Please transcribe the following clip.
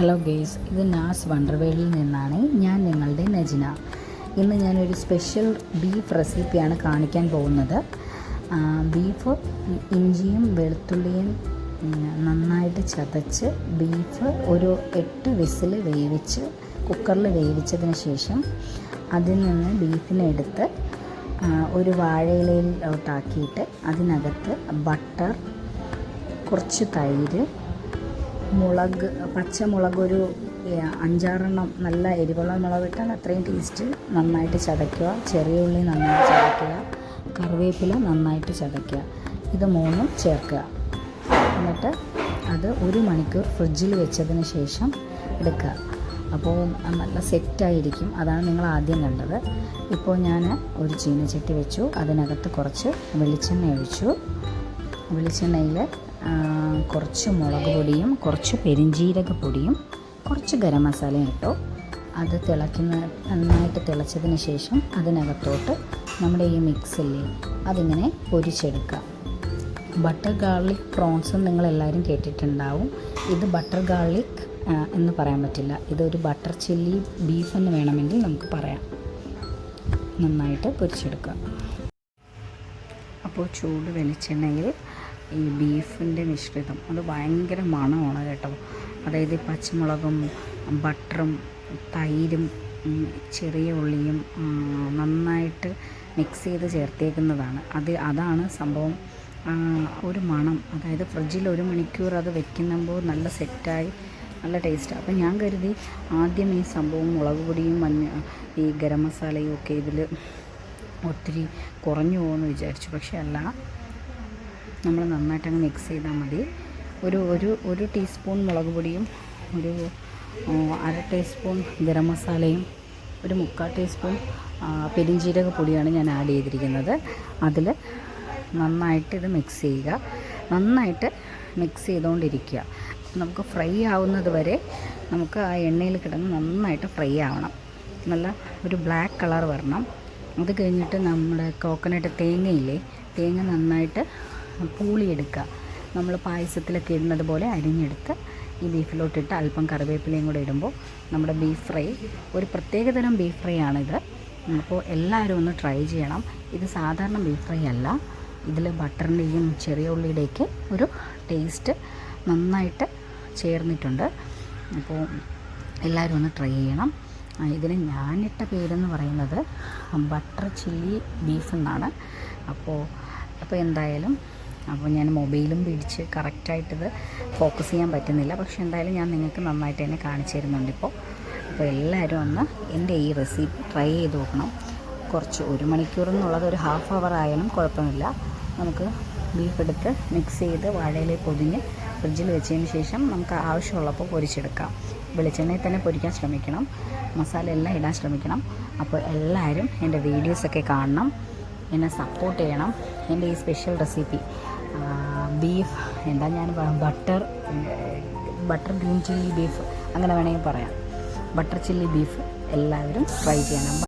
Hello guys, ഇത് നാസ് വണ്ടർവേൾഡിൽ നിന്നാണ്. ഞാൻ നിങ്ങളുടെ നജിന. ഇന്ന് ഞാനൊരു സ്പെഷ്യൽ ബീഫ് റെസിപ്പിയാണ് കാണിക്കാൻ പോകുന്നത്. ബീഫ് ഇഞ്ചിയും വെളുത്തുള്ളിയും നന്നായിട്ട് ചതച്ച് ബീഫ് ഒരു 8 വിസിൽ വേവിച്ച് കുക്കറിൽ വേവിച്ചതിന് ശേഷം അതിൽ നിന്ന് ബീഫിനെ എടുത്ത് ഒരു വാഴയിലയിലോട്ടാക്കിയിട്ട് അതിനകത്ത് ബട്ടർ, കുറച്ച് തൈര്, മുളക്, പച്ചമുളക് ഒരു 5-6 നല്ല എരിവുള്ള മുളക് ഇട്ടാൽ അത്രയും ടേസ്റ്റ്. നന്നായിട്ട് ചതയ്ക്കുക. ചെറിയ ഉള്ളി നന്നായിട്ട് ചതയ്ക്കുക. കറിവേപ്പില നന്നായിട്ട് ചതയ്ക്കുക. ഇത് 3 ചേർക്കുക. എന്നിട്ട് അത് 1 മണിക്കൂർ ഫ്രിഡ്ജിൽ വെച്ചതിന് ശേഷം എടുക്കുക. അപ്പോൾ നല്ല സെറ്റായിരിക്കും. അതാണ് നിങ്ങൾ ആദ്യം കണ്ടത്. ഇപ്പോൾ ഞാൻ ഒരു ചീനച്ചട്ടി വെച്ചു. അതിനകത്ത് കുറച്ച് വെളിച്ചെണ്ണ ഒഴിച്ചു. വെളിച്ചെണ്ണയിൽ കുറച്ച് മുളക് പൊടിയും കുറച്ച് പെരിഞ്ജീരക പൊടിയും കുറച്ച് ഗരം മസാലയും ഇട്ടു. അത് നന്നായിട്ട് തിളച്ചതിന് ശേഷം അതിനകത്തോട്ട് നമ്മുടെ ഈ മിക്സില്ലേ അതിങ്ങനെ പൊരിച്ചെടുക്കുക. ബട്ടർ ഗാർലിക് പ്രോൺസും നിങ്ങളെല്ലാവരും കേട്ടിട്ടുണ്ടാവും. ഇത് ബട്ടർ ഗാർലിക് എന്ന് പറയാൻ പറ്റില്ല. ഇതൊരു ബട്ടർ ചില്ലി ബീഫ് എന്ന് വേണമെങ്കിൽ നമുക്ക് പറയാം. നന്നായിട്ട് പൊരിച്ചെടുക്കുക. അപ്പോൾ ചൂട് വെളിച്ചെണ്ണയിൽ ഈ ബീഫിൻ്റെ മിശ്രിതം അത് ഭയങ്കര മണമാണ് കേട്ടോ. അതായത് പച്ചമുളകും ബട്ടറും തൈരും ചെറിയ ഉള്ളിയും നന്നായിട്ട് മിക്സ് ചെയ്ത് ചേർത്തേക്കുന്നതാണ്. അതാണ് സംഭവം. ഒരു മണം, അതായത് ഫ്രിഡ്ജിൽ 1 മണിക്കൂർ അത് വെക്കുമ്പോൾ നല്ല സെറ്റായി നല്ല ടേസ്റ്റാണ്. അപ്പം ഞാൻ കരുതി ആദ്യം ഈ സംഭവം മുളക് പൊടിയും ഈ ഗരം മസാലയും ഒക്കെ ഇതിൽ ഒത്തിരി കുറഞ്ഞു പോകുമെന്ന് വിചാരിച്ചു. പക്ഷേ അല്ല, നമ്മൾ നന്നായിട്ടങ്ങ് മിക്സ് ചെയ്താൽ മതി. ഒരു ടീസ്പൂൺ മുളക് പൊടിയും ഒരു 1/2 ടീസ്പൂൺ ഗരം മസാലയും ഒരു 3/4 ടീസ്പൂൺ പെരിഞ്ജീരക പൊടിയാണ് ഞാൻ ആഡ് ചെയ്തിരിക്കുന്നത്. അതിൽ നന്നായിട്ട് ഇത് മിക്സ് ചെയ്യുക. നന്നായിട്ട് മിക്സ് ചെയ്തുകൊണ്ടിരിക്കുക. നമുക്ക് ഫ്രൈ ആവുന്നത് വരെ നമുക്ക് ആ എണ്ണയിൽ കിടന്ന് നന്നായിട്ട് ഫ്രൈ ആവണം. നല്ല ഒരു ബ്ലാക്ക് കളർ വരണം. അത് കഴിഞ്ഞിട്ട് നമ്മുടെ കോക്കനട്ട് തേങ്ങയില്ലേ, തേങ്ങ നന്നായിട്ട് പൂളിയെടുക്കുക. നമ്മൾ പായസത്തിലൊക്കെ ഇടുന്നത് പോലെ അരിഞ്ഞെടുത്ത് ഈ ബീഫിലോട്ടിട്ട് അല്പം കറിവേപ്പിലയും കൂടെ ഇടുമ്പോൾ നമ്മുടെ ബീഫ് ഫ്രൈ ഒരു പ്രത്യേകതരം ബീഫ് ഫ്രൈ ആണിത്. അപ്പോൾ എല്ലാവരും ഒന്ന് ട്രൈ ചെയ്യണം. ഇത് സാധാരണ ബീഫ് ഫ്രൈ അല്ല. ഇതിൽ ബട്ടറിൻ്റെയും ചെറിയ ഉള്ളിയുടെയൊക്കെ ഒരു ടേസ്റ്റ് നന്നായിട്ട് ചേർന്നിട്ടുണ്ട്. അപ്പോൾ എല്ലാവരും ഒന്ന് ട്രൈ ചെയ്യണം. ഇതിന് ഞാനിട്ട പേരെന്ന് പറയുന്നത് ബട്ടർ ചില്ലി ബീഫ് എന്നാണ്. അപ്പോൾ എന്തായാലും ഞാൻ മൊബൈലും പിടിച്ച് കറക്റ്റായിട്ടിത് ഫോക്കസ് ചെയ്യാൻ പറ്റുന്നില്ല. പക്ഷേ എന്തായാലും ഞാൻ നിങ്ങൾക്ക് നന്നായിട്ട് തന്നെ കാണിച്ചു തരുന്നുണ്ട് അപ്പോൾ എല്ലാവരും ഒന്ന് എൻ്റെ ഈ റെസിപ്പി ട്രൈ ചെയ്ത് നോക്കണം. കുറച്ച് 1 മണിക്കൂർ എന്നുള്ളത് ഒരു ഹാഫ് അവർ ആയാലും കുഴപ്പമില്ല. നമുക്ക് ബീഫ് എടുത്ത് മിക്സ് ചെയ്ത് വാഴയിലെ പൊതിഞ്ഞ് ഫ്രിഡ്ജിൽ വെച്ചതിന് ശേഷം നമുക്ക് ആവശ്യമുള്ളപ്പോൾ പൊരിച്ചെടുക്കാം. വെളിച്ചെണ്ണയിൽ തന്നെ പൊരിക്കാൻ ശ്രമിക്കണം. മസാല എല്ലാം ഇടാൻ ശ്രമിക്കണം. അപ്പോൾ എല്ലാവരും എൻ്റെ വീഡിയോസൊക്കെ കാണണം, എന്നെ സപ്പോർട്ട് ചെയ്യണം. എൻ്റെ ഈ special recipe beef butter green chilli beef അങ്ങനെ വേണമെങ്കിൽ പറയാം. ബട്ടർ ചില്ലി ബീഫ് എല്ലാവരും ട്രൈ ചെയ്യണം.